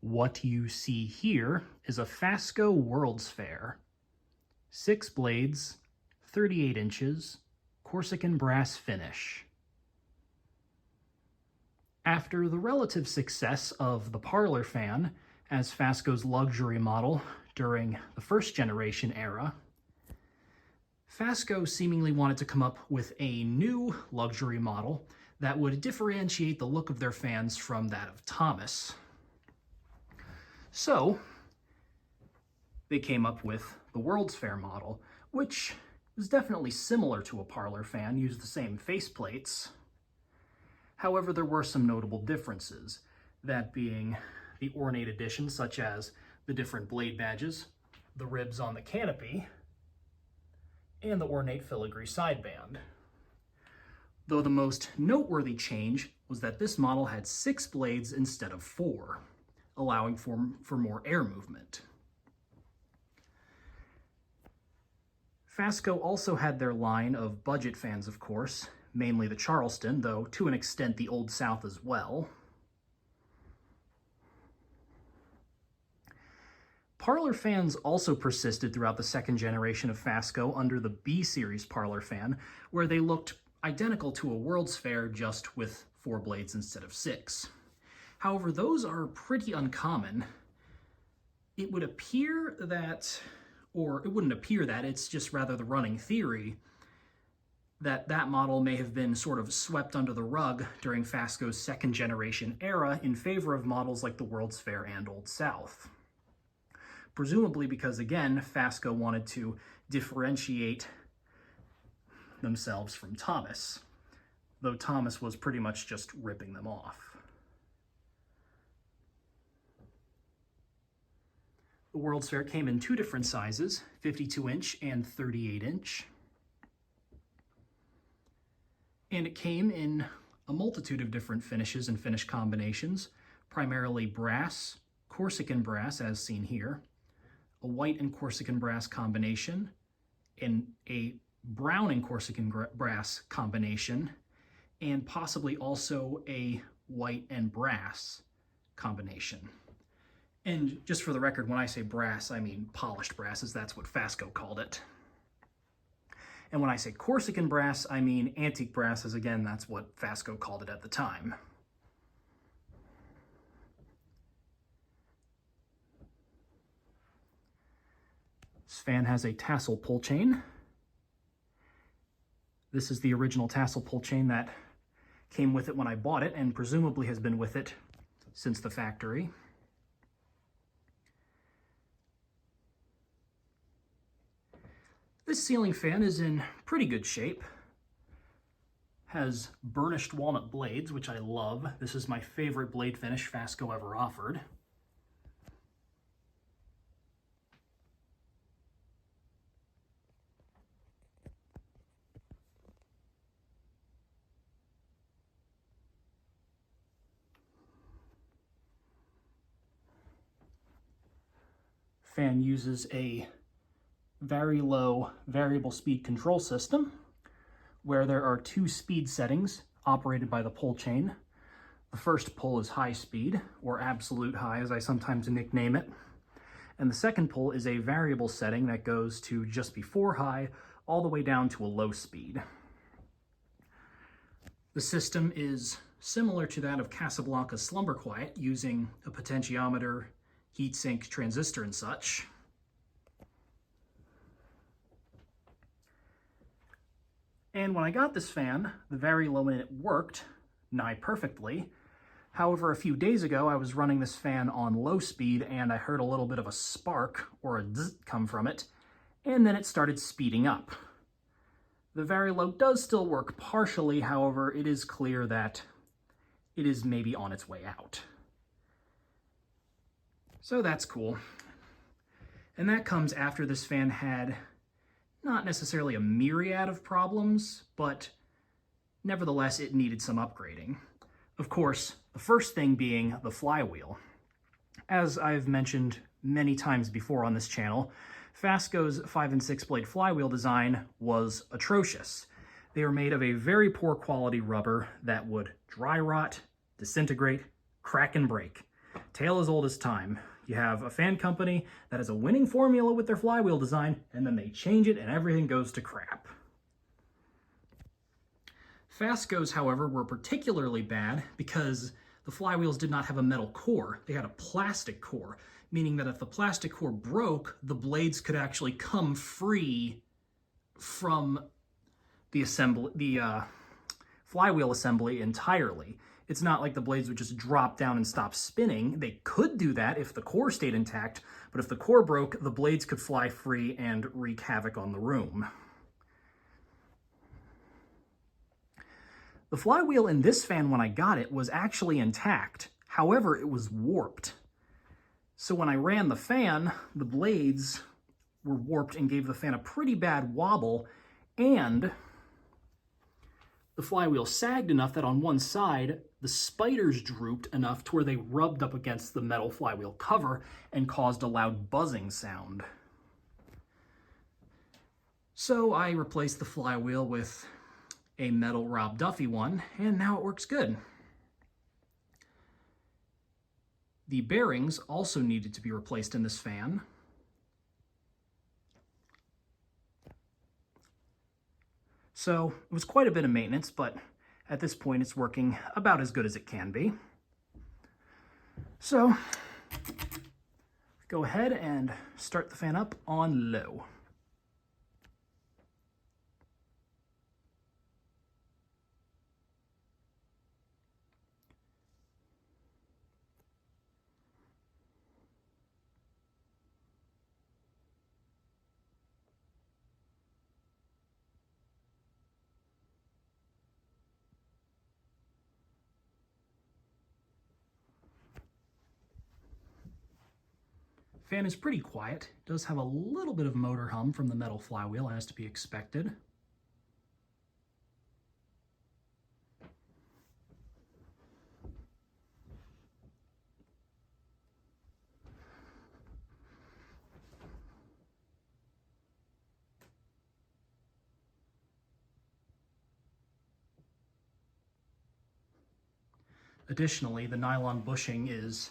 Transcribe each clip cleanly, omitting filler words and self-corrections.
What you see here is a Fasco World's Fair. 6 blades, 38 inches, Corsican brass finish. After the relative success of the parlor fan as Fasco's luxury model during the first generation era, Fasco seemingly wanted to come up with a new luxury model that would differentiate the look of their fans from that of Thomas. So they came up with the World's Fair model, which is definitely similar to a parlor fan, used the same faceplates. However, there were some notable differences, that being the ornate additions such as the different blade badges, the ribs on the canopy, and the ornate filigree sideband. Though the most noteworthy change was that this model had 6 blades instead of 4, allowing for more air movement. Fasco also had their line of budget fans, of course, mainly the Charleston, though to an extent the Old South as well. Parlor fans also persisted throughout the second generation of Fasco under the B-Series parlor fan, where they looked identical to a World's Fair, just with 4 blades instead of 6. However, those are pretty uncommon. It would appear that, or it wouldn't appear that, it's just rather the running theory that that model may have been sort of swept under the rug during Fasco's second generation era in favor of models like the World's Fair and Old South. Presumably because, again, Fasco wanted to differentiate themselves from Thomas, though Thomas was pretty much just ripping them off. The World's Fair came in 2 different sizes, 52-inch and 38-inch. And it came in a multitude of different finishes and finish combinations, primarily brass, Corsican brass as seen here, a white and Corsican brass combination, and a brown and Corsican brass combination, and possibly also a white and brass combination. And just for the record, when I say brass, I mean polished brass, as that's what Fasco called it. And when I say Corsican brass, I mean antique brass, as again, that's what Fasco called it at the time. This fan has a tassel pull chain. This is the original tassel pull chain that came with it when I bought it, and presumably has been with it since the factory. This ceiling fan is in pretty good shape. Has burnished walnut blades, which I love. This is my favorite blade finish Fasco ever offered. Fan uses a Vari-Low variable speed control system, where there are 2 speed settings operated by the pull chain. The first pull is high speed, or absolute high as I sometimes nickname it, and the second pull is a variable setting that goes to just before high all the way down to a low speed. The system is similar to that of Casablanca's Slumber Quiet, using a potentiometer, heatsink, transistor, and such. And when I got this fan, the Vari-Low in it worked nigh perfectly. However, a few days ago, I was running this fan on low speed and I heard a little bit of a spark, or a zzz, come from it, and then it started speeding up. The Vari-Low does still work partially, however, it is clear that it is maybe on its way out. So that's cool. And that comes after this fan had not necessarily a myriad of problems, but nevertheless it needed some upgrading. Of course, the first thing being the flywheel. As I've mentioned many times before on this channel, Fasco's 5 and 6 blade flywheel design was atrocious. They were made of a very poor quality rubber that would dry rot, disintegrate, crack and break. tale as old as time. You have a fan company that has a winning formula with their flywheel design, and then they change it and everything goes to crap. Fascos, however, were particularly bad because the flywheels did not have a metal core. They had a plastic core, meaning that if the plastic core broke, the blades could actually come free from the flywheel assembly entirely. It's not like the blades would just drop down and stop spinning. They could do that if the core stayed intact, but if the core broke, the blades could fly free and wreak havoc on the room. The flywheel in this fan, when I got it, was actually intact. However, it was warped. So when I ran the fan, the blades were warped and gave the fan a pretty bad wobble, and the flywheel sagged enough that on one side, the spiders drooped enough to where they rubbed up against the metal flywheel cover and caused a loud buzzing sound. So I replaced the flywheel with a metal Rob Duffy one, and now it works good. The bearings also needed to be replaced in this fan. So it was quite a bit of maintenance, but at this point it's working about as good as it can be. So go ahead and start the fan up on low. Fan is pretty quiet. It does have a little bit of motor hum from the metal flywheel, as to be expected. Additionally, the nylon bushing is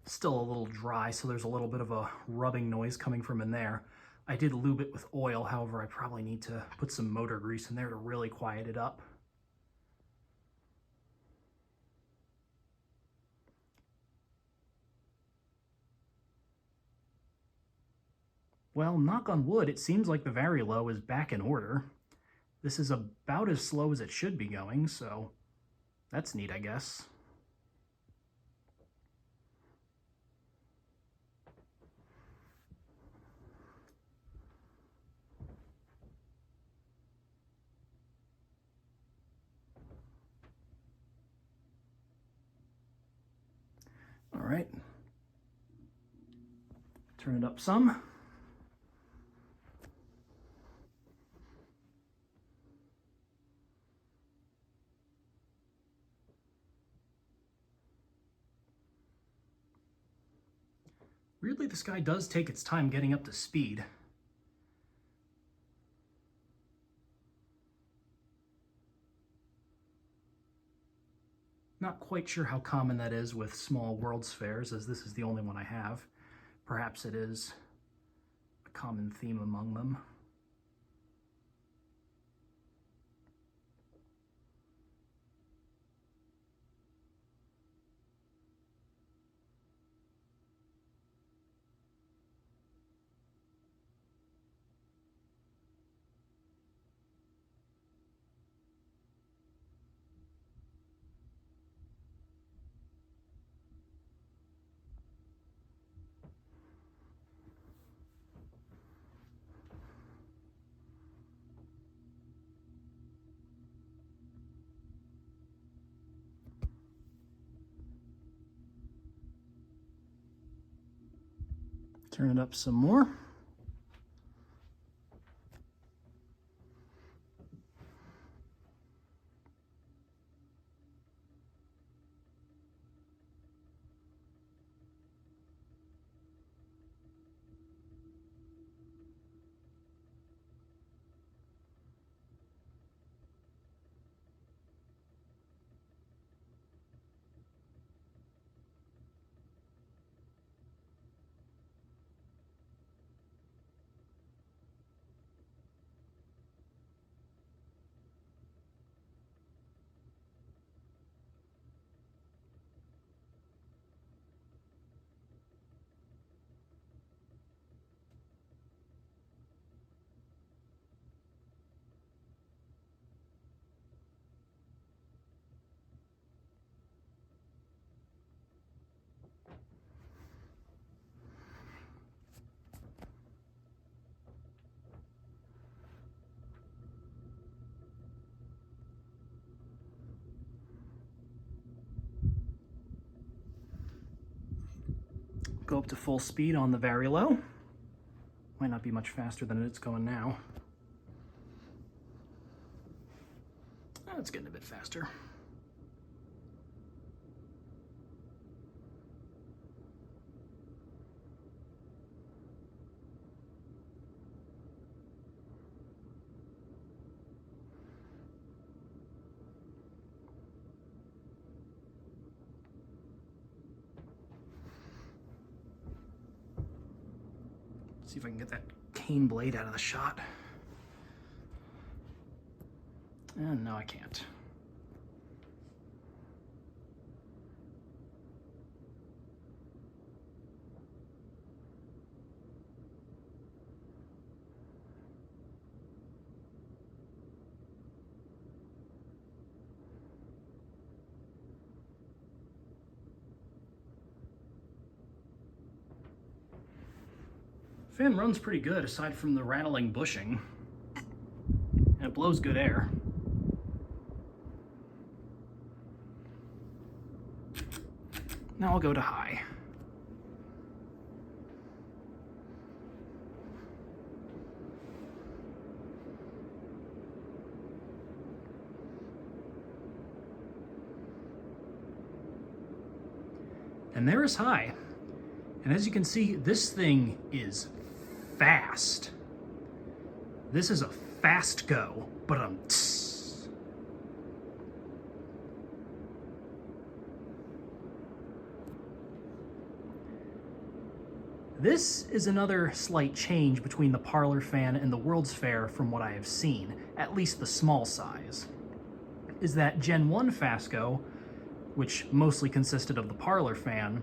still a little dry, so there's a little bit of a rubbing noise coming from in there. I did lube it with oil, however, I probably need to put some motor grease in there to really quiet it up. Well, knock on wood, it seems like the Vari-Low is back in order. This is about as slow as it should be going, so that's neat, I guess. All right, turn it up some. Weirdly, this guy does take its time getting up to speed. Not quite sure how common that is with small World's Fairs, as this is the only one I have. Perhaps it is a common theme among them. Turn it up some more. Go up to full speed on the Vari-Low. Might not be much faster than it's going now. Oh, it's getting a bit faster. See if I can get that cane blade out of the shot. And no, I can't. Fan runs pretty good aside from the rattling bushing, and it blows good air. Now I'll go to high. And there is high. And as you can see, this thing is fast. This is a fast go, but This is another slight change between the parlor fan and the World's Fair from what I have seen, at least the small size, is that Gen 1 Fasco, which mostly consisted of the parlor fan,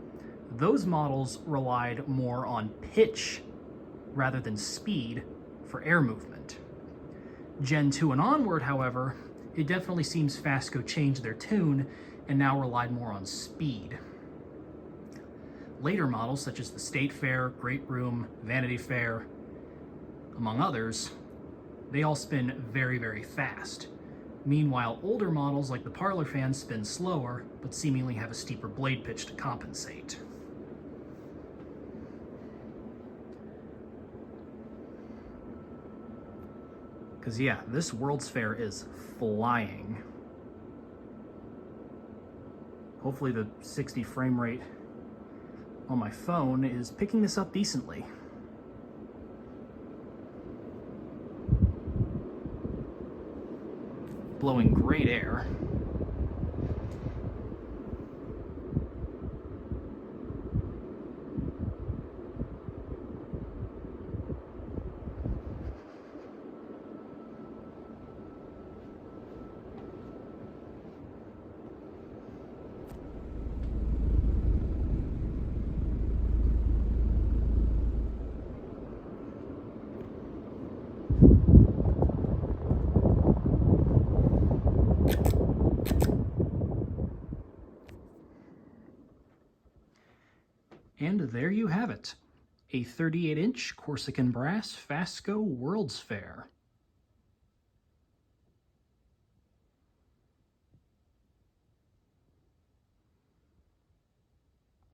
those models relied more on pitch rather than speed for air movement. Gen 2 and onward, however, it definitely seems Fasco changed their tune and now relied more on speed. Later models, such as the State Fair, Great Room, Vanity Fair, among others, they all spin very, very fast. Meanwhile, older models like the parlor fan spin slower, but seemingly have a steeper blade pitch to compensate. Because yeah, this World's Fair is flying. Hopefully the 60 frame rate on my phone is picking this up decently. Blowing great air. And there you have it, a 38-inch Corsican Brass Fasco World's Fair.